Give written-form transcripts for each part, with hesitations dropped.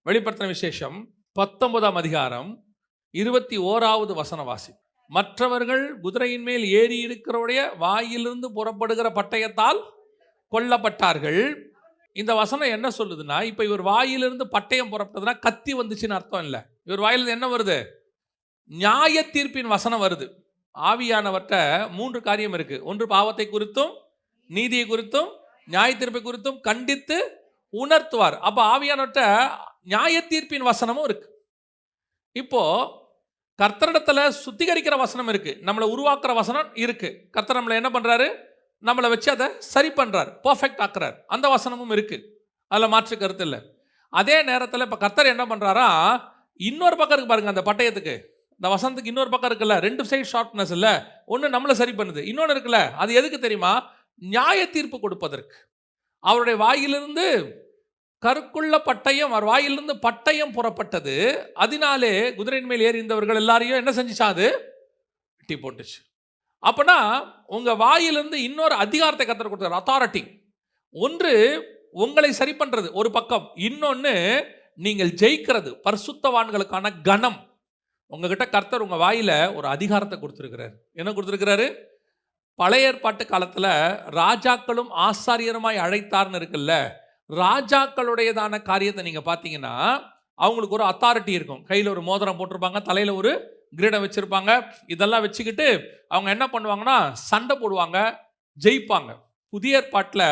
வெளிப்படுத்தின விசேஷம் 19ஆம் அதிகாரம் 21வது வசனம் வாசி. மற்றவர்கள் குதிரையின் மேல் ஏறி இருக்கிறவருடைய வாயிலிருந்து புறப்படுகிற பட்டயத்தால் கொல்லப்பட்டார்கள். இந்த வசனம் என்ன சொல்லுதுன்னா, இப்ப இவர் வாயிலிருந்து பட்டயம் புறப்பட்டதுன்னா கத்தி வந்துச்சுன்னு அர்த்தம் இல்லை. இவர் வாயிலிருந்து என்ன வருது? நியாய தீர்ப்பின் வசனம் வருது. ஆவியானவர்கிட்ட 3 காரியம் இருக்கு. ஒன்று பாவத்தை குறித்தும், நீதியை குறித்தும், நியாய தீர்ப்பை குறித்தும் கண்டித்து உணர்த்துவார். அப்ப ஆவியானவர்கிட்ட நியாய தீர்ப்பின் வசனமும் இருக்கு. இப்போ கர்த்தரிடத்துல சுத்திகரிக்கிற வசனம் இருக்கு, நம்மளை உருவாக்குற வசனம் இருக்கு. கர்த்தர் நம்மளை என்ன பண்றாரு? நம்மளை வச்சு அதை சரி பண்றாரு, பர்ஃபெக்ட் ஆக்குறாரு. அந்த வசனமும் இருக்கு, அதில் மாற்று கருத்து இல்லை. அதே நேரத்தில் இப்போ கர்த்தர் என்ன பண்றாரா, இன்னொரு பக்கம் இருக்கு பாருங்க. அந்த பட்டயத்துக்கு, இந்த வசனத்துக்கு இன்னொரு பக்கம் இருக்குல்ல, 2 சைடு ஷார்ப்னஸ் இல்லை. ஒன்று நம்மளை சரி பண்ணுது, இன்னொன்று இருக்குல்ல, அது எதுக்கு தெரியுமா? நியாய தீர்ப்பு கொடுப்பதற்கு. அவருடைய வாயிலிருந்து கருக்குள்ள பட்டயம், அவர் வாயிலிருந்து பட்டயம் புறப்பட்டது. அதனாலே குதிரையின் மேல் ஏறி இருந்தவர்கள் எல்லாரையும் என்ன செஞ்சுச்சா? அது வெட்டி போட்டுச்சு. அப்பனா உங்க வாயிலிருந்து இன்னொரு அதிகாரத்தை கர்த்தர் கொடுத்தார், அத்தாரிட்டி. ஒன்று உங்களை சரி பண்றது ஒரு பக்கம், இன்னொன்று நீங்கள் ஜெயிக்கிறது, பரிசுத்தவான்களுக்கான கணம். உங்ககிட்ட கர்த்தர் உங்க வாயில ஒரு அதிகாரத்தை கொடுத்திருக்கிறார். என்ன கொடுத்திருக்கிறாரு? பழைய ஏற்பாட்டு காலத்துல ராஜாக்களும் ஆசாரியருமாய் அழைத்தார்னு இருக்குல்ல, ராஜாக்களுடையதான காரியத்தை நீங்க பார்த்தீங்கன்னா அவங்களுக்கு ஒரு அத்தாரிட்டி இருக்கும். கையில் ஒரு மோதிரம் போட்டிருப்பாங்க, தலையில் ஒரு கிரீடம் வச்சிருப்பாங்க. இதெல்லாம் வச்சுக்கிட்டு அவங்க என்ன பண்ணுவாங்கன்னா சண்டை போடுவாங்க, ஜெயிப்பாங்க. புதிய ஏற்பாட்டில்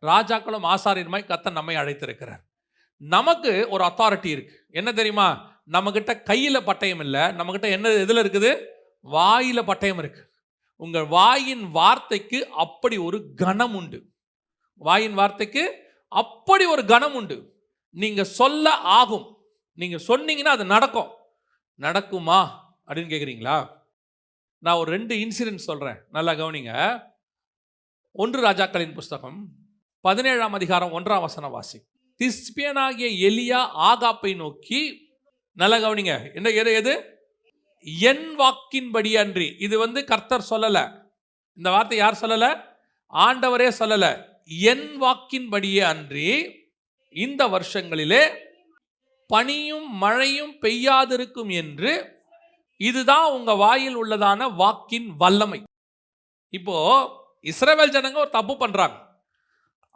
ராஜாக்களும் ஆசாரியருமாய் கர்த்தர் நம்மை அழைத்திருக்கிறார். நமக்கு ஒரு அத்தாரிட்டி இருக்கு. என்ன தெரியுமா? நம்மகிட்ட கையில் பட்டயம் இல்லை, நம்மகிட்ட என்ன எதில் இருக்குது? வாயில பட்டயம் இருக்கு. உங்கள் வாயின் வார்த்தைக்கு அப்படி ஒரு கணம் உண்டு. வாயின் வார்த்தைக்கு அப்படி ஒரு கணம் உண்டு. நீங்க சொல்ல ஆகும், நீங்க சொன்னீங்கன்னா அது நடக்கும். நடக்குமா அப்படின்னு கேட்குறீங்களா? நான் ஒரு 2 இன்சிடென்ட் சொல்றேன், நல்லா கவனிங்க. 1 ராஜாக்களின் புஸ்தகம் 17ஆம் அதிகாரம் 1ஆம் வசனம் வாசி. திஸ்பியனாகிய எலியா ஆகாப்பை நோக்கி, நல்லா கவனிங்க, என்ன எது? என் வாக்கின்படி அன்றி. இது கர்த்தர் சொல்லல, இந்த வார்த்தை யார் சொல்லல? ஆண்டவரே சொல்லல. என் வாக்கின்படியே அன்றி இந்த வருஷங்களிலே பனியும் மழையும் பெய்யாதிருக்கும் என்று, இதுதான் உங்க வாயில் உள்ளதான வாக்கின் வல்லமை. இப்போ இஸ்ரவேல் ஜனங்க ஒரு தப்பு பண்றாங்க.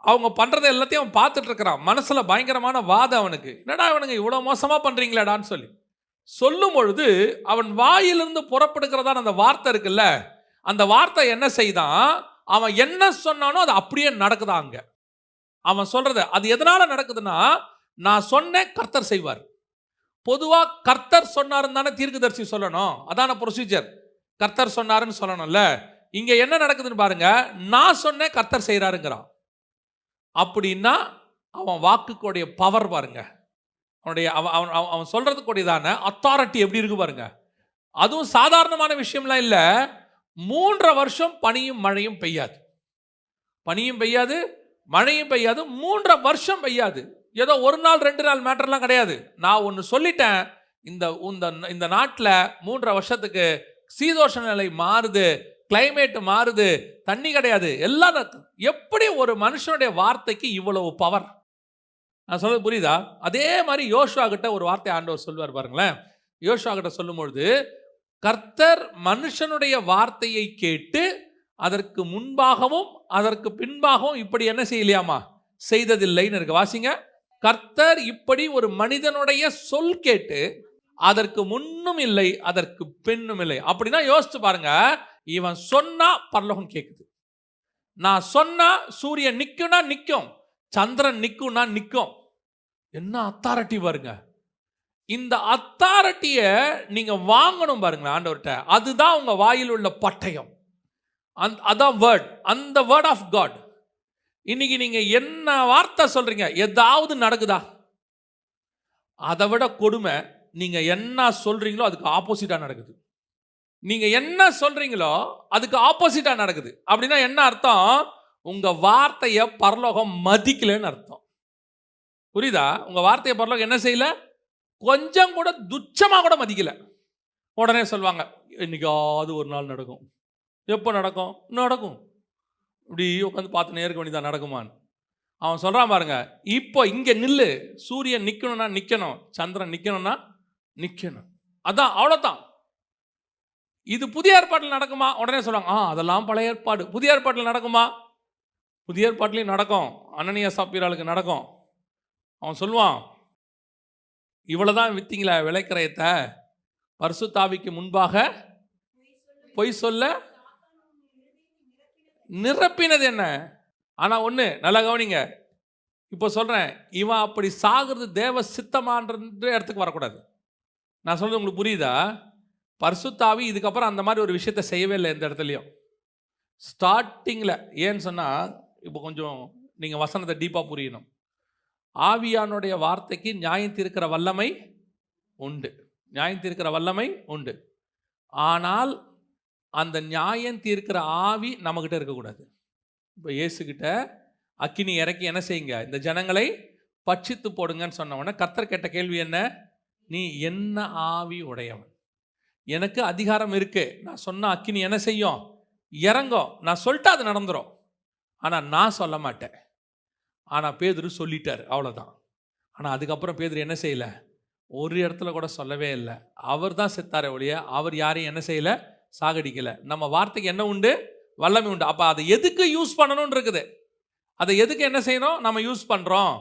அவங்க பண்றதை எல்லாத்தையும் அவன் பார்த்துட்டு இருக்கிறான். மனசுல பயங்கரமான வாதம் அவனுக்கு. என்னடா அவனுங்க இவ்வளவு மோசமா பண்றீங்களாடான்னு சொல்லி சொல்லும் பொழுது, அவன் வாயிலிருந்து புறப்படுகிறதான அந்த வார்த்தை இருக்குல்ல, அந்த வார்த்தை என்ன செய்தான்? அவன் என்ன சொன்னானோ அது அப்படியே நடக்குதா. அங்க அவன் சொல்றது அது எதனால நடக்குதுன்னா, நான் சொன்னேன் கர்த்தர் செய்வார். பொதுவா கர்த்தர் சொன்னாருன்னு தானே தீர்க்கதரிசி சொல்லணும், அதான ப்ரொசீஜர். கர்த்தர் சொன்னாருன்னு சொல்லணும்ல. இங்க என்ன நடக்குதுன்னு பாருங்க, நான் சொன்னேன் கர்த்தர் செய்யறாருங்கிறான். அப்படின்னா அவன் வாக்குக்குடைய பவர் பாருங்க, அவனுடைய அவன் சொல்றதுக்குடையதான அத்தாரிட்டி எப்படி இருக்கு பாருங்க. அதுவும் சாதாரணமான விஷயம்லாம் இல்லை. 3 வருஷம் பனியும் மழையும் பெய்யாது, பனியும் பெய்யாது, மழையும் பெய்யாது, 3 வருஷம் பெய்யாது. ஏதோ 1 நாள் 2 நாள் மேட்டர்லாம் கிடையாது. நான் ஒன்று சொல்லிட்டேன், இந்த நாட்டில் 3 வருஷத்துக்கு சீதோஷ நிலை மாறுது, கிளைமேட் மாறுது, தண்ணி கிடையாது, எல்லாம். எப்படி ஒரு மனுஷனுடைய வார்த்தைக்கு இவ்வளவு பவர்? நான் சொல்றது புரியுதா? அதே மாதிரி யோசுவா கிட்ட ஒரு வார்த்தை ஆண்டவர் சொல்வார் பாருங்களேன். யோசுவா கிட்ட சொல்லும் பொழுது, கர்த்தர் மனுஷனுடைய வார்த்தையை கேட்டு அதற்கு முன்பாகவும் அதற்கு பின்பாகவும் இப்படி என்ன செய்யலையாமா? செய்ததில்லைன்னு இருக்கு. வாசிங்க. கர்த்தர் இப்படி ஒரு மனிதனுடைய சொல் கேட்டு அதற்கு முன்னும் இல்லை அதற்கு பின்னும் இல்லை. அப்படின்னா யோசிச்சு பாருங்க, இவன் சொன்னா பரலோகம் கேட்குது. நான் சொன்னா சூரியன் நிக்கும்னா நிக்கும், சந்திரன் நிக்கும்னா நிக்கும். என்ன அத்தாரிட்டி பாருங்க. இந்த அத்தாரிட்டியை நீங்க வாங்கணும் பாருங்க ஆண்டவர்கிட்ட. அதுதான் உங்க வாயில் உள்ள பட்டயம், அதான் வேர்ட், அந்த வேர்ட் ஆஃப் காட். இன்னைக்கு நீங்க என்ன வார்த்தை சொல்றீங்க, ஏதாவது நடக்குதா? அதை விட கொடுமை, நீங்க என்ன சொல்றீங்களோ அதுக்கு ஆப்போசிட்டா நடக்குது. நீங்க என்ன சொல்றீங்களோ அதுக்கு ஆப்போசிட்டா நடக்குது. அப்படின்னா என்ன அர்த்தம்? உங்க வார்த்தையை பரலோகம் மதிக்கலன்னு அர்த்தம். புரியுதா? உங்க வார்த்தையை பரலோகம் என்ன செய்யல? கொஞ்சம் கூட துச்சமா கூட மதிக்கல. உடனே சொல்லுவாங்க, என்னைக்காவது ஒரு நாள் நடக்கும். எப்போ நடக்கும்? நடக்கும். இப்படி உட்காந்து பார்த்து நேருக்கு வேண்டியதான் நடக்குமான்னு. அவன் சொல்றான் பாருங்க, இப்போ இங்க நில்லு, சூரியன் நிக்கணும்னா நிக்கணும், சந்திரன் நிக்கணும்னா நிக்கணும். அதான், அவ்வளவுதான். இது புதிய ஏற்பாட்டில் நடக்குமா? உடனே சொல்றாங்க அதெல்லாம் பழைய ஏற்பாடு. புதிய ஏற்பாட்டில் நடக்குமா? புதிய ஏற்பாட்டிலையும் நடக்கும். அனனியா சாப்பிராளுக்கு நடக்கும். அவன் சொல்லுவான், இவ்வளவுதான் வித்தீங்களா விளைக்கரையத்தை, பரிசுத்தாவிக்கு முன்பாக பொய் சொல்ல நிரப்பினது என்ன? ஆனா ஒண்ணு நல்லா கவனிங்க, இப்போ சொல்றேன், இவன் அப்படி சாகிறது தேவ சித்தமான்ற இடத்துக்கு வரக்கூடாது. நான் சொல்றது உங்களுக்கு புரியுதா? பரிசுத்தாவி இதுக்கப்புறம் அந்த மாதிரி ஒரு விஷயத்தை செய்யவே இல்லை எந்த இடத்துலையும். ஸ்டார்டிங்கில் ஏன்னு சொன்னால், இப்போ கொஞ்சம் நீங்கள் வசனத்தை டீப்பாக புரியணும். ஆவியானுடைய வார்த்தைக்கு நியாயம் தீர்க்கிற வல்லமை உண்டு, நியாயம் தீர்க்கிற வல்லமை உண்டு. ஆனால் அந்த நியாயம் தீர்க்கிற ஆவி நம்மக்கிட்ட இருக்கக்கூடாது. இப்போ இயேசுக்கிட்ட அக்கினி இறக்கி என்ன செய்யுங்க, இந்த ஜனங்களை பட்சித்து போடுங்கன்னு சொன்ன உடனே கர்த்தர் கேட்ட கேள்வி என்ன? நீ என்ன ஆவி உடையவன்? எனக்கு அதிகாரம் இருக்கு, நான் சொன்ன அக்கினி என்ன செய்யும்? இறங்கும். நான் சொல்லிட்டு அது நடந்துடும். ஆனால் நான் சொல்ல மாட்டேன். ஆனால் பேதுரு சொல்லிட்டார், அவ்வளோதான். ஆனால் அதுக்கப்புறம் பேதுரு என்ன செய்யலை? ஒரு இடத்துல கூட சொல்லவே இல்லை. அவர் தான் செத்தாரே ஒழிய அவர் யாரையும் என்ன செய்யலை? சாகடிக்கலை. நம்ம வார்த்தைக்கு என்ன உண்டு? வல்லமை உண்டு. அப்போ அதை எதுக்கு யூஸ் பண்ணணும்னு இருக்குது. அதை எதுக்கு என்ன செய்யணும்? நம்ம யூஸ் பண்ணுறோம்.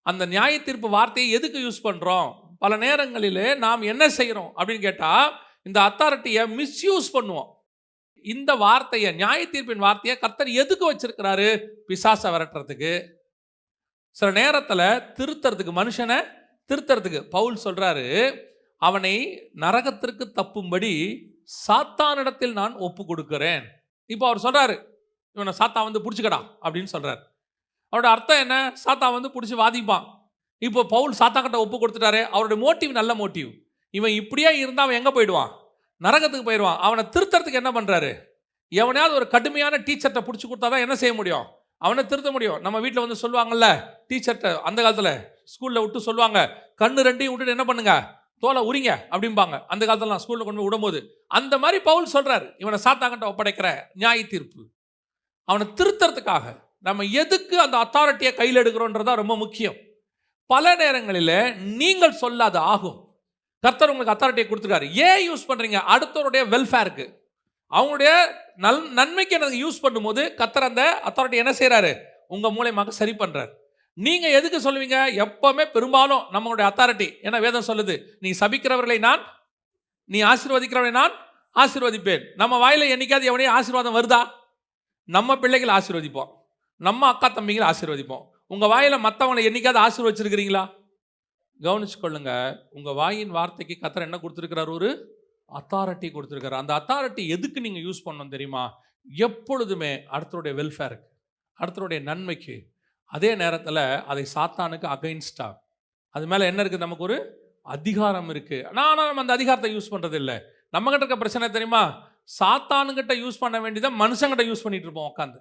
அந்த நியாய தீர்ப்பு வார்த்தையை எதுக்கு யூஸ் பண்ணுறோம்? பல நேரங்களில் நாம் என்ன செய்கிறோம் அப்படின்னு கேட்டால், இந்த அத்தாரிட்டியை மிஸ்யூஸ் பண்ணுவோம். இந்த வார்த்தையை, நியாய தீர்ப்பின் வார்த்தையை கர்த்தர் எதுக்கு வச்சிருக்கிறாரு? பிசாசை விரட்டுறதுக்கு, சில நேரத்தில் திருத்தறதுக்கு, மனுஷனை திருத்தறதுக்கு. பவுல் சொல்றாரு, அவனை நரகத்திற்கு தப்பும்படி சாத்தானிடத்தில் நான் ஒப்பு கொடுக்கிறேன். இப்போ அவர் சொல்றாரு, இவனை சாத்தா வந்து பிடிச்சிக்கடா அப்படின்னு சொல்றாரு. அவரோட அர்த்தம் என்ன? சாத்தா வந்து பிடிச்சி வாதிப்பான். இப்போ பவுல் சாத்தா கிட்ட ஒப்பு கொடுத்துட்டாரு. அவருடைய மோட்டிவ் நல்ல மோட்டிவ். இவன் இப்படியே இருந்தால் அவன் எங்கே போயிடுவான்? நரகத்துக்கு போயிடுவான். அவனை திருத்தறதுக்கு என்ன பண்ணுறாரு? எவனையாவது ஒரு கடுமையான டீச்சர்கிட்ட பிடிச்சி கொடுத்தா தான் என்ன செய்ய முடியும்? அவனை திருத்த முடியும். நம்ம வீட்டில் வந்து சொல்லுவாங்கல்ல, டீச்சர்கிட்ட அந்த காலத்தில் ஸ்கூலில் விட்டு சொல்லுவாங்க, கண்ணு ரெண்டையும் விட்டுட்டு என்ன பண்ணுங்க, தோலை உரிங்க அப்படிம்பாங்க. அந்த காலத்தில் நான் ஸ்கூலில் கொண்டு போய் விடும்போது அந்த மாதிரி பவுல் சொல்கிறார், இவனை சாத்தாங்கிட்ட ஒப்படைக்கிற நியாய தீர்ப்பு அவனை திருத்தறதுக்காக. நம்ம எதுக்கு அந்த அத்தாரிட்டியை கையில் எடுக்கிறோன்றதான் ரொம்ப முக்கியம். பல நேரங்களில் நீங்கள் சொல்லாது ஆகும். கர்த்தர் உங்களுக்கு அத்தாரிட்டியை கொடுத்துருக்காரு. ஏன் யூஸ் பண்ணுறீங்க? அடுத்தவருடைய வெல்ஃபேருக்கு, அவங்களுடைய நன்மைக்கு எனக்கு யூஸ் பண்ணும்போது கர்த்தர் அந்த அத்தாரிட்டி என்ன செய்கிறாரு? உங்கள் மூலமாக சரி பண்ணுறாரு. நீங்கள் எதுக்கு சொல்லுவீங்க? எப்போவுமே பெரும்பாலும் நம்மளுடைய அத்தாரிட்டி ஏன்னா வேதம் சொல்லுது, நீ சபிக்கிறவர்களை நான், நீ ஆசீர்வதிக்கிறவர்களை நான் ஆசீர்வதிப்பேன். நம்ம வாயில என்னைக்காவது எவனையும் ஆசீர்வாதம் வருதா? நம்ம பிள்ளைகளை ஆசீர்வதிப்போம், நம்ம அக்கா தம்பிகளை ஆசீர்வதிப்போம். உங்கள் வாயில மற்றவங்களை என்னைக்காவது ஆசீர்வதிச்சிருக்கிறீங்களா? கவனிச்சு கொள்ளுங்க. உங்கள் வாயின் வார்த்தைக்கு கர்த்தர் என்ன கொடுத்துருக்கிறார்? ஒரு அத்தாரிட்டி கொடுத்துருக்காரு. அந்த அத்தாரிட்டி எதுக்கு நீங்கள் யூஸ் பண்ணணும் தெரியுமா? எப்பொழுதுமே அடுத்தருடைய வெல்ஃபேருக்கு, அடுத்தருடைய நன்மைக்கு. அதே நேரத்தில் அதை சாத்தானுக்கு அகைன்ஸ்டா. அது மேலே என்ன இருக்குது? நமக்கு ஒரு அதிகாரம் இருக்குது. ஆனால் நம்ம அந்த அதிகாரத்தை யூஸ் பண்ணுறது இல்லை. நம்மகிட்ட இருக்க பிரச்சனை தெரியுமா? சாத்தானுங்கிட்ட யூஸ் பண்ண வேண்டியதை மனுஷங்கிட்ட யூஸ் பண்ணிட்டு இருப்போம் உட்காந்து.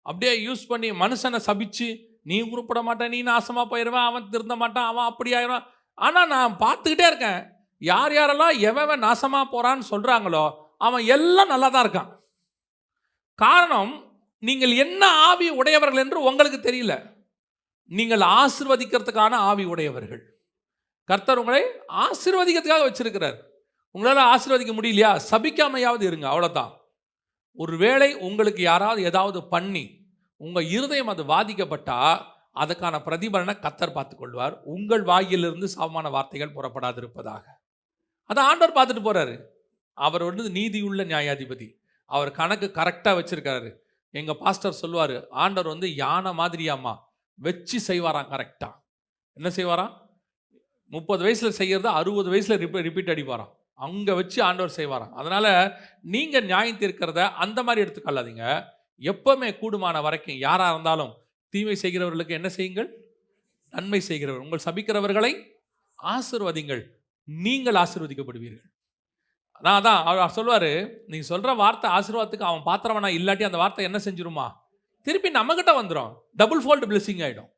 அப்படியே யூஸ் பண்ணி மனுஷனை சபிச்சு, நீ உருப்பட மாட்டேன், நீ நாசமாக போயிடுவேன், அவன் திருந்த மாட்டான், அவன் அப்படி ஆயிடுவான். ஆனால் நான் பார்த்துக்கிட்டே இருக்கேன், யார் யாரெல்லாம் எவன் நாசமாக போகிறான்னு சொல்கிறாங்களோ அவன் எல்லாம் நல்லா தான் இருக்கான். காரணம், நீங்கள் என்ன ஆவி உடையவர்கள் என்று உங்களுக்கு தெரியல. நீங்கள் ஆசீர்வதிக்கிறதுக்கான ஆவி உடையவர்கள். கர்த்தர் உங்களை ஆசீர்வதிக்கிறதுக்காக வச்சிருக்கிறார். உங்களால் ஆசீர்வதிக்க முடியலையா? சபிக்காமையாவது இருங்க, அவ்வளோதான். ஒருவேளை உங்களுக்கு யாராவது ஏதாவது பண்ணி உங்கள் இருதயம் அது பாதிக்கப்பட்டா அதுக்கான பிரதிபலனை கர்த்தர் பார்த்துக்கொள்வார். உங்கள் வாயிலிருந்து சாபமான வார்த்தைகள் புறப்படாது இருப்பதாக. அதை ஆண்டவர் பார்த்துட்டு போறாரு. அவர் வந்து நீதியுள்ள நியாயாதிபதி. அவர் கணக்கு கரெக்டாக வச்சிருக்காரு. எங்கள் பாஸ்டர் சொல்லுவார், ஆண்டவர் வந்து யானை மாதிரியாமா வச்சு செய்வாராம். கரெக்டாக என்ன செய்வாராம்? 30 வயசில் செய்கிறத 60 வயசில் ரிப்பீட் அடிப்பாராம். அங்கே வச்சு ஆண்டவர் செய்வாராம். அதனால் நீங்கள் நியாயம் தீர்க்கிறத அந்த மாதிரி எடுத்துக்கொள்ளாதீங்க. எப்பவுமே கூடுமான வரைக்கும் யாராக இருந்தாலும் தீமை செய்கிறவர்களுக்கு என்ன செய்யுங்கள்? நன்மை செய்கிறவர். உங்கள் சபிக்கிறவர்களை ஆசீர்வதிங்கள், நீங்கள் ஆசீர்வதிக்கப்படுவீர்கள். நான் தான் அவர் சொல்லுவார், நீ சொல்கிற வார்த்தை ஆசீர்வாதத்துக்கு அவன் பாத்திரவனா இல்லாட்டி அந்த வார்த்தை என்ன செஞ்சிருமா? திருப்பி நம்மகிட்ட வந்துடும். டபுள் ஃபோல்டு பிளெஸிங் ஆகிடும்.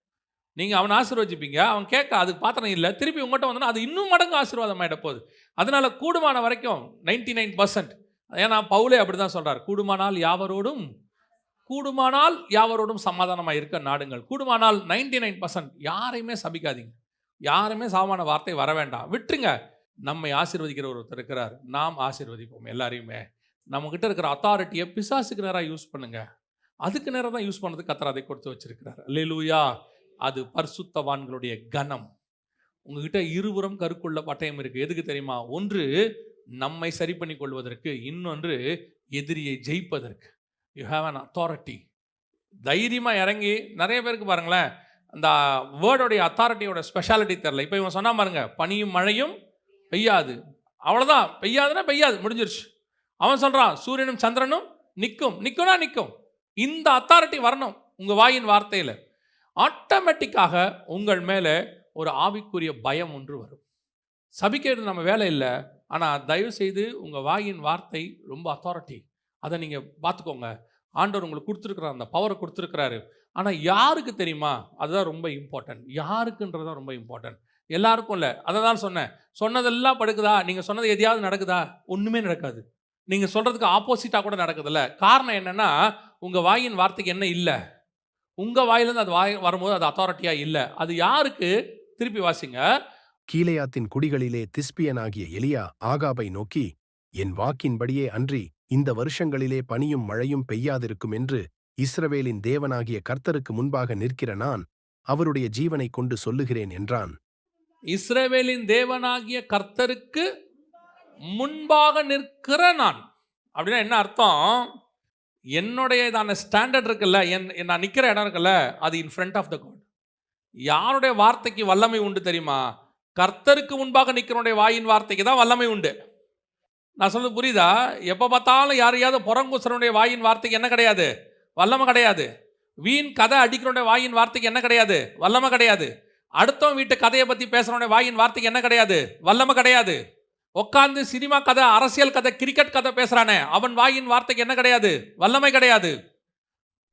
நீங்கள் அவனை ஆசீர்வதிப்பீங்க, அவன் கேட்க அதுக்கு பாத்திரம் இல்லை, திருப்பி உங்கள்கிட்ட வந்தோன்னா அது இன்னும் மடங்கு ஆசீர்வாதம் ஆகிட போகுது. அதனால் கூடுமான வரைக்கும் 99%, ஏன்னா பவுலே அப்படி தான் சொல்கிறார், கூடுமானால் யாவரோடும் கூடுமானால் யாவரோடும் சமாதானமாக இருக்க நாடுங்கள். கூடுமானால் 99% யாரையுமே சபிக்காதீங்க. யாருமே சாமான வார்த்தை வர வேண்டாம், விட்டுருங்க. நம்மை ஆசீர்வதிக்கிற ஒருத்தர் இருக்கிறார், நாம் ஆசீர்வதிப்போம் எல்லாரையுமே. நம்மகிட்ட இருக்கிற அத்தாரிட்டியை பிசாசுக்கு நேராக யூஸ் பண்ணுங்க. அதுக்கு நேரம் தான் யூஸ் பண்ணதுக்கு கர்த்தர் அதை கொடுத்து வச்சிருக்கிறார். அல்லேலூயா. அது பரிசுத்தவான்களுடைய கனம். உங்ககிட்ட இருபுறம் கருக்குள்ள பட்டயம் இருக்கு. எதுக்கு தெரியுமா? ஒன்று நம்மை சரி பண்ணி கொள்வதற்கு, இன்னொன்று எதிரியை ஜெயிப்பதற்கு. You have an authority. தைரியமாக இறங்கி, நிறைய பேருக்கு பாருங்களேன், அந்த வேர்டோடைய அத்தாரிட்டியோட ஸ்பெஷாலிட்டி தெரில. இப்போ இவன் சொன்னா பாருங்க, பனியும் மழையும் பெய்யாது, அவ்வளோதான். பெய்யாதுன்னா பெய்யாது, முடிஞ்சிருச்சு. அவன் சொல்கிறான் சூரியனும் சந்திரனும் நிற்கும்னா நிற்கும். இந்த அத்தாரிட்டி வரணும் உங்கள் வாயின் வார்த்தையில். ஆட்டோமேட்டிக்காக உங்கள் மேலே ஒரு ஆவிக்குரிய பயம் ஒன்று வரும். சபிக்கிறது நம்ம வேலை இல்லை, ஆனால் தயவு செய்து உங்கள் வாயின் வார்த்தை ரொம்ப அத்தாரிட்டி. அதை நீங்கள் பார்த்துக்கோங்க. ஆண்டவர் உங்களுக்கு கொடுத்துருக்குறாரு, அந்த பவரை கொடுத்துருக்கிறாரு. ஆனால் யாருக்கு தெரியுமா? அதுதான் ரொம்ப இம்பார்ட்டன்ட். யாருக்குன்றது தான் ரொம்ப இம்பார்ட்டன்ட். எல்லாருக்கும் இல்லை. அதை தான் சொன்னேன். சொன்னதெல்லாம் படுக்குதா? நீங்கள் சொன்னது எதையாவது நடக்குதா? ஒன்றுமே நடக்காது. நீங்கள் சொல்கிறதுக்கு ஆப்போசிட்டாக கூட நடக்குதில்ல. காரணம் என்னென்னா, உங்கள் வாயின் வார்த்தைக்கு என்ன இல்லை? உங்கள் வாயிலேருந்து அது வரும்போது அது அத்தாரிட்டியாக இல்லை. அது யாருக்கு? திருப்பி வாசிங்க. கீலேயாத்தின் குடிகளிலே திஸ்பியனாகிய எலியா ஆகாபை நோக்கி, என் வாக்கின்படியே அன்றி இந்த வருஷங்களிலே பனியும் மழையும் பெய்யாதிருக்கும் என்று இஸ்ரவேலின் தேவனாகிய கர்த்தருக்கு முன்பாக நிற்கிற நான் அவருடைய ஜீவனை கொண்டு சொல்லுகிறேன் என்றான். இஸ்ரவேலின் தேவனாகிய கர்த்தருக்கு முன்பாக நிற்கிற நான் அப்படின்னா என்ன அர்த்தம்? என்னுடையதான ஸ்டாண்டர்ட் இருக்குல்ல, நான் நிற்கிற இடம் இருக்குல்ல, அது in front of the God. யாருடைய வார்த்தைக்கு வல்லமை உண்டு தெரியுமா? கர்த்தருக்கு முன்பாக நிற்கிறனுடைய வாயின் வார்த்தைக்கு தான் வல்லமை உண்டு. நான் சொல்றது புரியுதா? எப்போ பார்த்தாலும் யாரையாவது புறங்குசனுடைய வாயின் வார்த்தைக்கு என்ன கிடையாது? வல்லமை கிடையாது. வீண் கதை அடிக்கிறனுடைய வாயின் வார்த்தைக்கு என்ன கிடையாது? வல்லமை கிடையாது. அடுத்தவன் வீட்டு கதையை பற்றி பேசுகிறவனுடைய வாயின் வார்த்தைக்கு என்ன கிடையாது? வல்லமை கிடையாது. உட்காந்து சினிமா கதை, அரசியல் கதை, கிரிக்கெட் கதை பேசுகிறானே, அவன் வாயின் வார்த்தைக்கு என்ன கிடையாது? வல்லமை கிடையாது.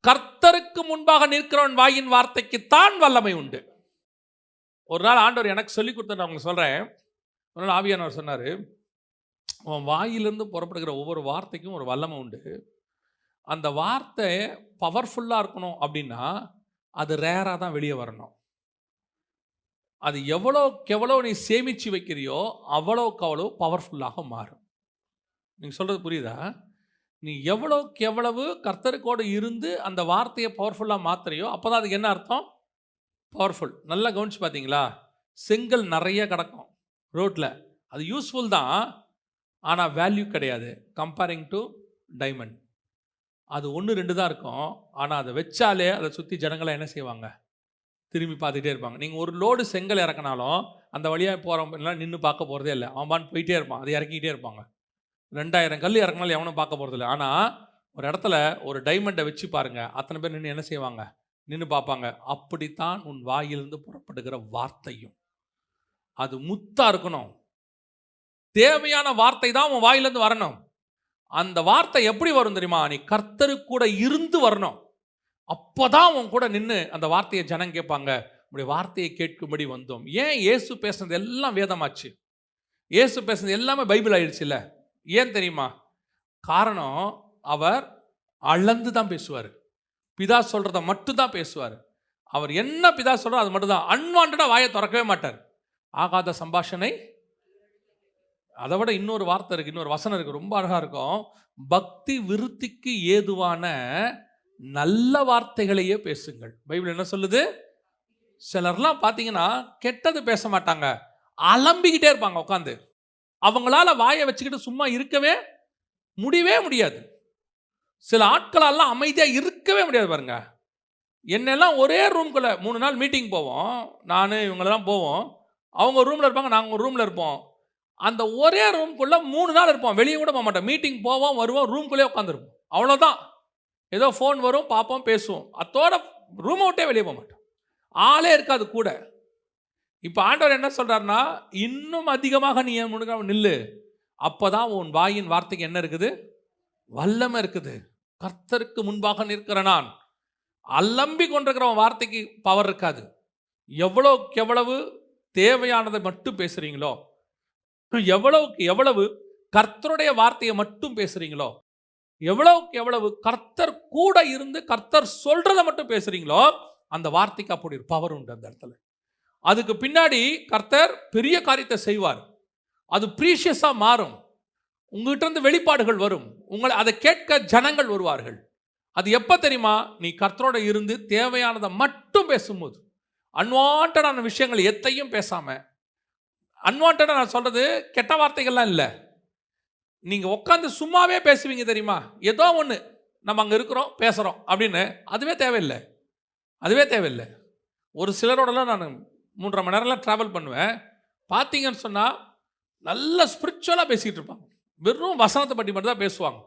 கர்த்தருக்கு முன்பாக நிற்கிறவன் வாயின் வார்த்தைக்குத்தான் வல்லமை உண்டு. ஒரு நாள் ஆண்டவர் எனக்கு சொல்லி கொடுத்த, நான் உங்களுக்கு சொல்கிறேன். ஒரு நாள் ஆவியானவர் சொன்னார், உன் வாயிலிருந்து புறப்படுகிற ஒவ்வொரு வார்த்தைக்கும் ஒரு வல்லமை உண்டு. அந்த வார்த்தை பவர்ஃபுல்லாக இருக்கணும் அப்படின்னா அது ரேராக தான் வெளியே வரணும். அது எவ்வளோக்கு நீ சேமித்து வைக்கிறியோ அவ்வளோக்கு அவ்வளோ பவர்ஃபுல்லாக மாறும். நீங்கள் சொல்கிறது புரியுதா? நீ எவ்வளோக்கு எவ்வளவு கர்த்தருக்கோடு இருந்து அந்த வார்த்தையை பவர்ஃபுல்லாக மாற்றுறியோ அப்போ தான் அதுக்கு என்ன அர்த்தம்? பவர்ஃபுல். நல்லா கவனிச்சு பார்த்தீங்களா? செங்கல் நிறைய கிடக்கும் ரோட்டில், அது யூஸ்ஃபுல் தான், ஆனால் வேல்யூ கிடையாது கம்பேரிங் டு டைமண்ட். அது 1-2 தான் இருக்கும், ஆனால் அதை வச்சாலே அதை சுற்றி ஜனங்களை என்ன செய்வாங்க? திரும்பி பார்த்துட்டே இருப்பாங்க. நீங்கள் ஒரு லோடு செங்கல் இறக்கினாலும் அந்த வழியாக போகிறவங்கலாம் நின்று பார்க்க போகிறதே இல்லை. அவன் போயிட்டே இருப்பான், அதை இறக்கிக்கிட்டே இருப்பாங்க. 2000 கல் இறக்கினாலும் எவனும் பார்க்க போகிறதில்ல. ஆனால் ஒரு இடத்துல ஒரு டைமண்டை வச்சு பாருங்கள், அத்தனை பேர் நின்று என்ன செய்வாங்க? நின்று பார்ப்பாங்க. அப்படித்தான் உன் வாயிலிருந்து புறப்படுகிற வார்த்தையும் அது முத்தாக இருக்கணும். தேவையான வார்த்தை தான் உன் வாயிலிருந்து வரணும். அந்த வார்த்தை எப்படி வரும் தெரியுமா? நீ கர்த்தருக்கு கூட இருந்து வரணும். அப்போதான் உன் கூட நின்று அந்த வார்த்தையை ஜனம் கேட்பாங்க, உங்களுடைய வார்த்தையை கேட்கும்படி வந்தோம். ஏன் இயேசு பேசுனது எல்லாம் வேதமாச்சு? இயேசு பேசுனது எல்லாமே பைபிள் ஆயிடுச்சு இல்லை? ஏன் தெரியுமா? காரணம், அவர் அளந்து தான் பேசுவார். பிதா சொல்கிறத மட்டும் தான் பேசுவார். அவர் என்ன பிதா சொல்கிறார் அது மட்டும் தான். அன்வான்டாக வாயை திறக்கவே மாட்டார். ஆகாத சம்பாஷணை. அதை விட இன்னொரு வார்த்தை இருக்குது, இன்னொரு வசனம் இருக்குது, ரொம்ப அழகாக இருக்கும். பக்தி விருத்திக்கு ஏதுவான நல்ல வார்த்தைகளையே பேசுங்கள். பைபிள் என்ன சொல்லுது? சிலர்லாம் பார்த்தீங்கன்னா கெட்டது பேச மாட்டாங்க, அலம்பிக்கிட்டே இருப்பாங்க உட்காந்து. அவங்களால வாயை வச்சுக்கிட்டு சும்மா இருக்கவே முடியாது. சில ஆட்களெல்லாம் அமைதியாக இருக்கவே முடியாது பாருங்க. என்னெல்லாம் ஒரே ரூம்குள்ளே 3 நாள் மீட்டிங் போவோம், நான் இவங்களெல்லாம் போவோம். அவங்க ரூமில் இருப்பாங்க, நாங்கள் ஒரு ரூமில் இருப்போம். அந்த ஒரே ரூம்குள்ளே 3 நாள் இருப்போம், வெளியே கூட போக மாட்டோம். மீட்டிங் போவோம், வருவோம், ரூம்குள்ளே உட்காந்துருப்போம், அவ்வளோதான். ஏதோ ஃபோன் வரும், பார்ப்போம், பேசுவோம், அதோட ரூமை விட்டே வெளியே போக மாட்டோம். ஆளே இருக்காது கூட. இப்போ ஆண்டவர் என்ன சொல்கிறாருன்னா, இன்னும் அதிகமாக நீ என் முன்னாடி நில்லு. அப்போ தான் உன் வாயின் வார்த்தைக்கு என்ன இருக்குது? வல்லமை இருக்குது. கர்த்தருக்கு முன்பாக நிற்கிற நான். அலம்பி கொண்டிருக்கிறவன் வார்த்தைக்கு பவர் இருக்காது. எவ்வளவுக்கு எவ்வளவு தேவையானதை மட்டும் பேசுகிறீங்களோ, எவ்வளவுக்கு எவ்வளவு கர்த்தருடைய வார்த்தையை மட்டும் பேசுகிறீங்களோ, எவ்வளவுக்கு எவ்வளவு கர்த்தர் கூட இருந்து கர்த்தர் சொல்றதை மட்டும் பேசுறீங்களோ அந்த வார்த்தைக்கு அப்படி ஒரு பவர் உண்டு அந்த இடத்துல. அதுக்கு பின்னாடி கர்த்தர் பெரிய காரியத்தை செய்வார். அது ப்ரீஷியஸா மாறும். உங்ககிட்ட இருந்து வெளிப்பாடுகள் வரும். உங்களை அதை கேட்க ஜனங்கள் வருவார்கள். அது எப்போ தெரியுமா? நீ கர்த்தரோட இருந்து தேவையானதை மட்டும் பேசும்போது. அன்வான்டான விஷயங்கள் எத்தையும் பேசாம, அன்வான்டாக நான் சொல்றது கெட்ட வார்த்தைகள்லாம் இல்லை, நீங்கள் உட்காந்து சும்மாவே பேசுவீங்க தெரியுமா? ஏதோ ஒன்று நம்ம அங்கே இருக்கிறோம் பேசுகிறோம் அப்படின்னு, அதுவே தேவையில்லை. அதுவே தேவையில்லை. ஒரு சிலரோடலாம் நான் 3.5 மணி நேரம்லாம் ட்ராவல் பண்ணுவேன். பார்த்தீங்கன்னு சொன்னால் நல்ல ஸ்பிரிச்சுவலாக பேசிகிட்டு இருப்பாங்க. வெறும் வசனத்தை பற்றி மட்டும் தான் பேசுவாங்க.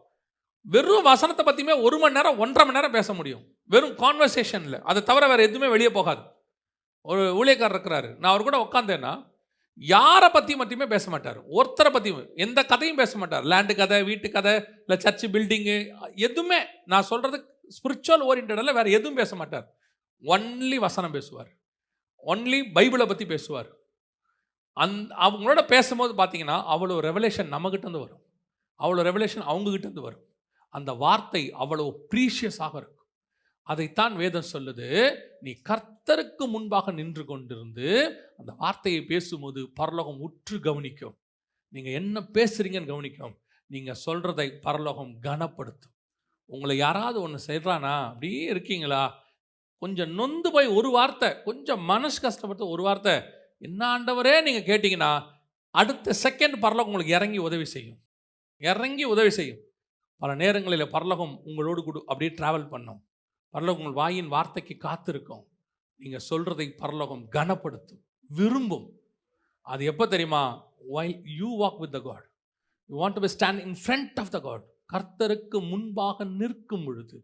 வெறும் வசனத்தை பற்றியுமே 1 மணி நேரம் 1.5 மணி நேரம் பேச முடியும். வெறும் கான்வர்சேஷனில். அதை தவிர வேறு எதுவுமே வெளியே போகாது. ஒரு ஊழியக்காரர் இருக்கிறாரு, நான் அவர் கூட உட்காந்தேன்னா யாரை பற்றி மட்டுமே பேச மாட்டார். ஒருத்தரை பற்றியும் எந்த கதையும் பேச மாட்டார். லேண்டு கதை, வீட்டு கதை, இல்லை சர்ச்சு பில்டிங்கு, எதுவுமே நான் சொல்கிறது ஸ்பிரிச்சுவல் ஓரியன்டடில் வேறு எதுவும் பேச மாட்டார். ஒன்லி வசனம் பேசுவார். ஒன்லி பைபிளை பற்றி பேசுவார். அவங்களோட பேசும்போது பார்த்தீங்கன்னா அவ்வளோ ரெவலேஷன் நம்மகிட்டேருந்து வரும், அவ்வளோ ரெவலேஷன் அவங்ககிட்டேருந்து வரும். அந்த வார்த்தை அவ்வளோ ப்ரீஷியஸாக இருக்கும். அதைத்தான் வேதம் சொல்லுது, நீ கர்த்தருக்கு முன்பாக நின்று கொண்டிருந்து அந்த வார்த்தையை பேசும்போது பரலோகம் உற்று கவனிக்கும். நீங்கள் என்ன பேசுறீங்கன்னு கவனிக்கும். நீங்கள் சொல்கிறதை பரலோகம் கனப்படுத்தும். உங்களை யாராவது ஒன்று செய்கிறானா, அப்படியே இருக்கீங்களா, கொஞ்சம் நொந்து போய் ஒரு வார்த்தை, கொஞ்சம் மனசு கஷ்டப்பட்டு ஒரு வார்த்தை என்ன ஆண்டவரே நீங்கள் கேட்டிங்கன்னா அடுத்த செகண்ட் பரலோகம் உங்களுக்கு இறங்கி உதவி செய்யும். இறங்கி உதவி செய்யும். பல நேரங்களில் பரலோகம் உங்களோடு கூட அப்படியே ட்ராவல் பண்ணும். பரலோகம் உங்கள் வாயின் வார்த்தைக்கு காத்திருக்கும். நீங்கள் சொல்கிறதை பரலோகம் கனப்படுத்தும், விரும்பும். அது எப்போ தெரியுமா? while you walk with the God, you want to be stand in front of the God. கர்த்தருக்கு முன்பாக நிற்கும் பொழுது,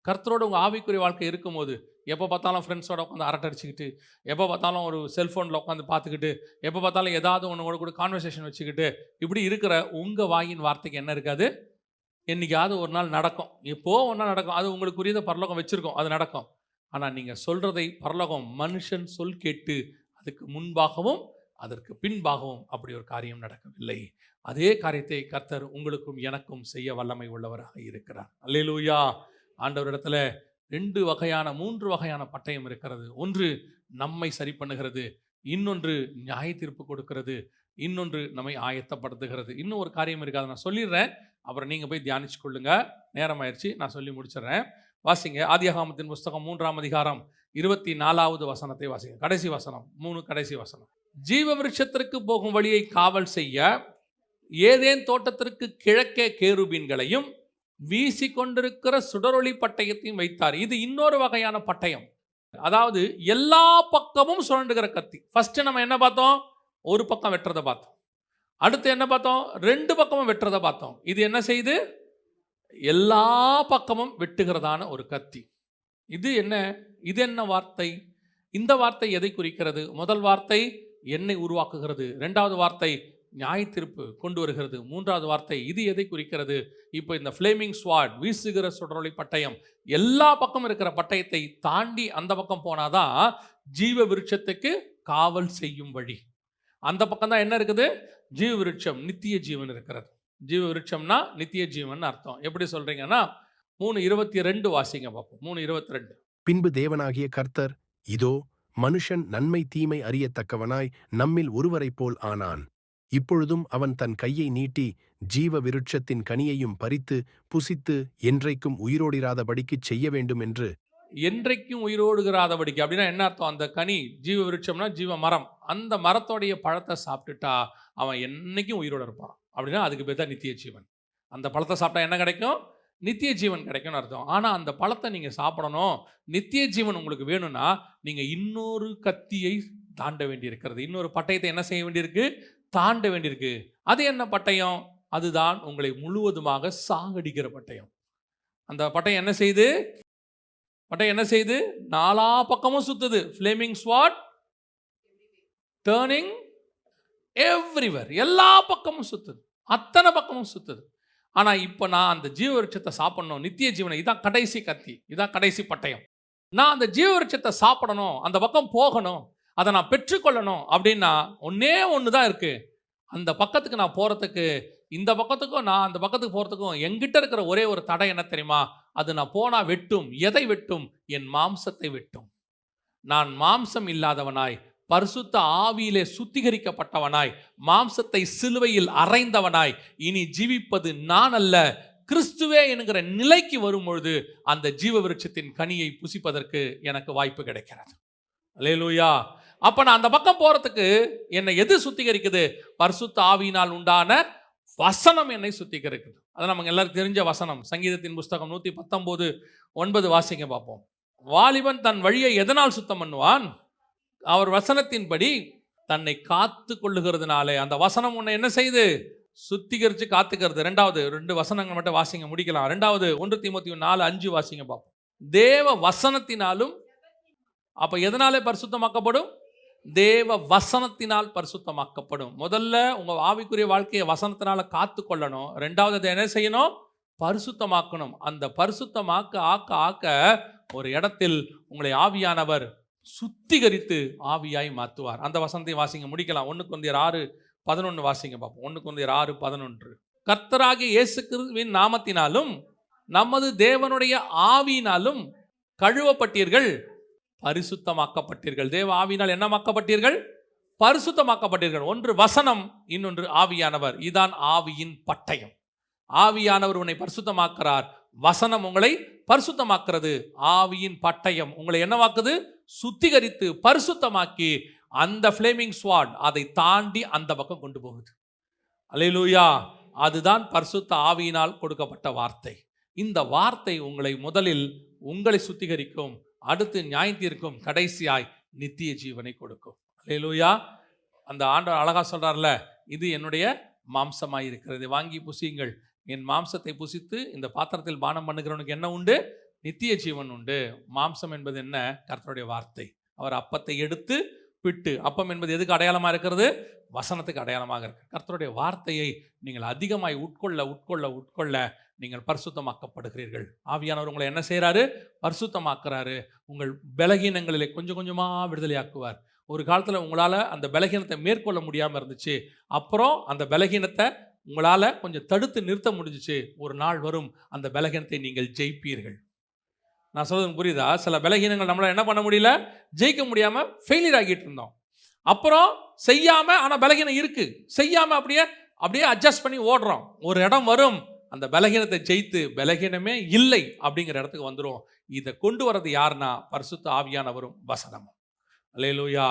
கர்த்தரோட உங்கள் ஆவிக்குரிய வாழ்க்கை இருக்கும்போது, எப்போ பார்த்தாலும் ஃப்ரெண்ட்ஸோட உட்காந்து அரட்டை அடிச்சுக்கிட்டு, எப்போ பார்த்தாலும் ஒரு செல்ஃபோனில் உட்காந்து பார்த்துக்கிட்டு, எப்போ பார்த்தாலும் ஏதாவது ஒன்று கூட கான்வர்சேஷன் வச்சுக்கிட்டு இப்படி இருக்கிற உங்கள் வாயின் வார்த்தைக்கு என்ன இருக்காது? என்றைக்காவது ஒரு நாள் நடக்கும். எப்போ ஒன்றா நடக்கும். அது உங்களுக்குரியதை பரலோகம் வச்சுருக்கோம், அது நடக்கும். ஆனால் நீங்கள் சொல்கிறதை பரலோகம் மனுஷன் சொல் கேட்டு அதுக்கு முன்பாகவும் அதற்கு பின்பாகவும் அப்படி ஒரு காரியம் நடக்கவில்லை. அதே காரியத்தை கர்த்தர் உங்களுக்கும் எனக்கும் செய்ய வல்லமை உள்ளவராக இருக்கிறார். அல்லேலூயா. ஆண்டவரிடத்துல 2 வகையான 3 வகையான பட்டயம் இருக்கிறது. ஒன்று நம்மை சரி பண்ணுகிறது, இன்னொன்று நியாய தீர்ப்பு கொடுக்கிறது, இன்னொன்று நம்மை ஆயத்தப்படுத்துகிறது. இன்னும் ஒரு காரியம் இருக்காது, நான் சொல்லிடுறேன், அப்புறம் நீங்கள் போய் தியானிச்சு கொள்ளுங்க. நேரம் ஆயிடுச்சு, நான் சொல்லி முடிச்சிடுறேன். வாசிங்க ஆதியாகமத்தின் புஸ்தகம் 3ஆம் அதிகாரம் 24வது வசனத்தை வாசிங்க. கடைசி வசனம் 3, கடைசி வசனம். ஜீவ விருட்சத்திற்கு போகும் வழியை காவல் செய்ய ஏதேன் தோட்டத்திற்கு கிழக்கே கேருபீன்களையும் வீசி கொண்டிருக்கிற சுடரொளி பட்டயத்தையும் வைத்தார். இது இன்னொரு வகையான பட்டயம். அதாவது எல்லா பக்கமும் சுழண்டுகிற கத்தி. ஃபர்ஸ்ட் நம்ம என்ன பார்த்தோம்? ஒரு பக்கம் வெட்டுறதை பார்த்தோம். அடுத்து என்ன பார்த்தோம்? 2 பக்கமும் வெட்டுறதை பார்த்தோம். இது என்ன செய்து? எல்லா பக்கமும் வெட்டுகிறதான ஒரு கத்தி. இது என்ன வார்த்தை? இந்த வார்த்தை எதை குறிக்கிறது? முதல் வார்த்தை என்னை உருவாக்குகிறது, 2வது வார்த்தை நியாய தீர்ப்பு கொண்டு வருகிறது, 3வது வார்த்தை இது எதை குறிக்கிறது? இப்போ இந்த ஃப்ளேமிங் ஸ்வாட், வீசுகிற சுடரொளி பட்டயம், எல்லா பக்கம் இருக்கிற பட்டயத்தை தாண்டி அந்த பக்கம் போனாதான் ஜீவ விருட்சத்துக்கு காவல் செய்யும் வழி. அந்த பக்கம் தான் என்ன இருக்குது? ஜீவ விருட்சம், நித்திய ஜீவன் இருக்கிறது. ஜீவ விருட்சம்னா நித்திய ஜீவன் அர்த்தம். எப்படி சொல்றீங்கன்னா 3:22 வாசிங்க பார்ப்போம். 3:22. பின்பு தேவனாகிய கர்த்தர், இதோ மனுஷன் நன்மை தீமை அறியத்தக்கவனாய் நம்மில் ஒருவரைப் போல் ஆனான். இப்பொழுதும் அவன் தன் கையை நீட்டி ஜீவ விருட்சத்தின் கனியையும் பறித்து புசித்து என்றைக்கும் உயிரோடிராதபடிக்குச் செய்ய வேண்டும் என்று. என்றைக்கும் உயிரோடுகிறாதபடிக்கு அப்படின்னா என்ன அர்த்தம்? அந்த கனி, ஜீவ விருட்சம்னா ஜீவ மரம், அந்த மரத்தோடைய பழத்தை சாப்பிட்டுட்டா அவன் என்னைக்கும் உயிரோடு இருப்பான். அப்படின்னா அதுக்கு பேர் தான் நித்திய ஜீவன். அந்த பழத்தை சாப்பிட்டா என்ன கிடைக்கும்? நித்திய ஜீவன் கிடைக்கும்னு அர்த்தம். ஆனால் அந்த பழத்தை நீங்கள் சாப்பிடணும், நித்திய ஜீவன் உங்களுக்கு வேணும்னா நீங்கள் இன்னொரு கத்தியை தாண்ட வேண்டியிருக்கிறது. இன்னொரு பட்டயத்தை என்ன செய்ய வேண்டியிருக்கு? தாண்ட வேண்டியிருக்கு. அது என்ன பட்டயம்? அதுதான் உங்களை முழுவதுமாக சாகடிக்கிற பட்டயம். அந்த பட்டயம் என்ன செய்யுது? பட்டயம் என்ன செய்யுது? 4 பக்கமும் சுத்துது. ஃப்ளேமிங் ஸ்வாட், டர்னிங் எவ்ரிவேர், எல்லா பக்கமும் சுத்துது, அத்தனை பக்கமும் சுத்துது. ஆனால் இப்போ நான் அந்த ஜீவ விருட்சத்தை சாப்பிடணும், நித்திய ஜீவனை, இதான் கடைசி கத்தி, இதான் கடைசி பட்டயம். நான் அந்த ஜீவ விருட்சத்தை சாப்பிடணும், அந்த பக்கம் போகணும், அதை நான் பெற்றுக்கொள்ளணும் அப்படின்னா ஒன்று தான் இருக்குது. அந்த பக்கத்துக்கு நான் போகிறதுக்கு இந்த பக்கத்துக்கும் நான் அந்த பக்கத்துக்கு போகிறதுக்கும் என்கிட்ட இருக்கிற ஒரே ஒரு தடை என்ன தெரியுமா? அது நான் போனால் வெட்டும். எதை வெட்டும்? என் மாம்சத்தை வெட்டும். நான் மாம்சம் இல்லாதவனாய், பரிசுத்த ஆவியிலே சுத்திகரிக்கப்பட்டவனாய், மாம்சத்தை சிலுவையில் அறைந்தவனாய், இனி ஜீவிப்பது நான் அல்ல, கிறிஸ்துவே என்கிற நிலைக்கு வரும்பொழுது அந்த ஜீவ விருட்சத்தின் கனியை புசிப்பதற்கு எனக்கு வாய்ப்பு கிடைக்கிறது. அல்லேலூயா. அப்ப நான் அந்த பக்கம் போறதுக்கு என்னை எது சுத்திகரிக்குது? பரிசுத்த ஆவியினால் உண்டான வசனம் என்னை சுத்திகரிக்குது. அது நமக்கு எல்லாரும் தெரிஞ்ச வசனம். சங்கீதத்தின் புஸ்தகம் 119:9 வாசிங்க பார்ப்போம். வாலிபன் தன் வழியை எதனால் சுத்தம் பண்ணுவான்? அவர் வசனத்தின்படி தன்னை காத்து கொள்ளுகிறதுனாலே. அந்த வசனம் உன்னை என்ன செய்து? சுத்திகரித்து காத்துக்கிறது. ரெண்டாவது 2 வசனங்கள் மட்டும் வாசிங்க, முடிக்கலாம். ரெண்டாவது 1 தீமோத்தேயு 4:5 வாசிங்க பார்ப்போம். தேவ வசனத்தினாலும். அப்ப எதனாலே பரிசுத்தமாக்கப்படும்? தேவ வசனத்தினால் பரிசுத்தமாக்கப்படும். முதல்ல உங்க ஆவிக்குரிய வாழ்க்கையை வசனத்தினால காத்து கொள்ளணும். ரெண்டாவது அதை என்ன செய்யணும்? பரிசுத்தமாக்கணும். அந்த பரிசுத்தமாக்க ஆக்க ஆக்க ஒரு இடத்தில் உங்களை ஆவியானவர் சுத்திகரித்து ஆவியாய் மாற்றுவார். அந்த வசனத்தை வாசிங்க, முடிக்கலாம். 1 கொரிந்தியர் 6:11 வாசிங்க பார்ப்போம். 1 கொரிந்தியர் 6:11. கர்த்தராகிய இயேசு கிறிஸ்துவின் நாமத்தினாலும் நமது தேவனுடைய ஆவியினாலும் கழுவப்பட்டீர்கள், பரிசுத்தமாக்கப்பட்டீர்கள். தேவ ஆவியினால் என்னமாக்கப்பட்டீர்கள்? பரிசுத்தமாக்கப்பட்டீர்கள். ஒன்று வசனம், இன்னொன்று ஆவியானவர். இதுதான் ஆவியின் பட்டயம். ஆவியானவர் உன்னை பரிசுத்தமாக்குறார், வசனம் உங்களை பரிசுத்தமாக்குறது. ஆவியின் பட்டயம் உங்களை என்னவாக்குது? சுத்திகரித்து பரிசுத்தமாக்கி அந்த ஃப்ளேமிங் ஸ்வாட் அதை தாண்டி அந்த பக்கம் கொண்டு போகுது. அல்லேலூயா. அதுதான் பரிசுத்த ஆவியினால் கொடுக்கப்பட்ட வார்த்தை. இந்த வார்த்தை உங்களை முதலில் உங்களை சுத்திகரிக்கும், அடுத்து நியாயத்தீர்க்கும், கடைசியாய் நித்திய ஜீவனை கொடுக்கும். அல்லேலூயா. அந்த ஆண்டவர் அழகா சொல்றார்ல, இது என்னுடைய மாம்சமாய் இருக்கிறது, வாங்கி புசியுங்கள். என் மாம்சத்தை புசித்து இந்த பாத்திரத்தில் பானம் பண்ணுகிறவனுக்கு என்ன உண்டு? நித்திய ஜீவன் உண்டு. மாம்சம் என்பது என்ன? கர்த்தருடைய வார்த்தை. அவர் அப்பத்தை எடுத்து பிட்டு, அப்பம் என்பது எதுக்கு அடையாளமாக இருக்கிறது? வசனத்துக்கு அடையாளமாக இருக்கு. கர்த்தருடைய வார்த்தையை நீங்கள் அதிகமாய் உட்கொள்ள உட்கொள்ள உட்கொள்ள நீங்கள் பரிசுத்தமாக்கப்படுகிறீர்கள். ஆவியானவர் உங்களை என்ன செய்கிறாரு? பரிசுத்தமாக்குறாரு. உங்கள் பலகீனங்களிலே கொஞ்சம் கொஞ்சமாக விடுதலையாக்குவார். ஒரு காலத்தில் உங்களால் அந்த பலகீனத்தை மேற்கொள்ள முடியாமல் இருந்துச்சு. அப்புறம் அந்த பலகீனத்தை உங்களால் கொஞ்சம் தடுத்து நிறுத்த முடிஞ்சிச்சு. ஒரு நாள் வரும், அந்த பலகீனத்தை நீங்கள் ஜெயிப்பீர்கள். நான் சொல்றது புரியுதா? சில பலகீனங்கள் நம்மளால் என்ன பண்ண முடியல, ஜெயிக்க முடியாமல் ஃபெயிலியர் ஆகிட்டு இருந்தோம். அப்புறம் செய்யாமல், ஆனால் பலகீனம் இருக்குது, செய்யாமல் அப்படியே அட்ஜஸ்ட் பண்ணி ஓடுறோம். ஒரு இடம் வரும், அந்த பலகீனத்தை ஜெயித்து பலகீனமே இல்லை அப்படிங்கிற இடத்துக்கு வந்துடும். இதை கொண்டு வரது யாருன்னா பரிசுத்த ஆவியானவரும் வசனமும். அல்லேலூயா.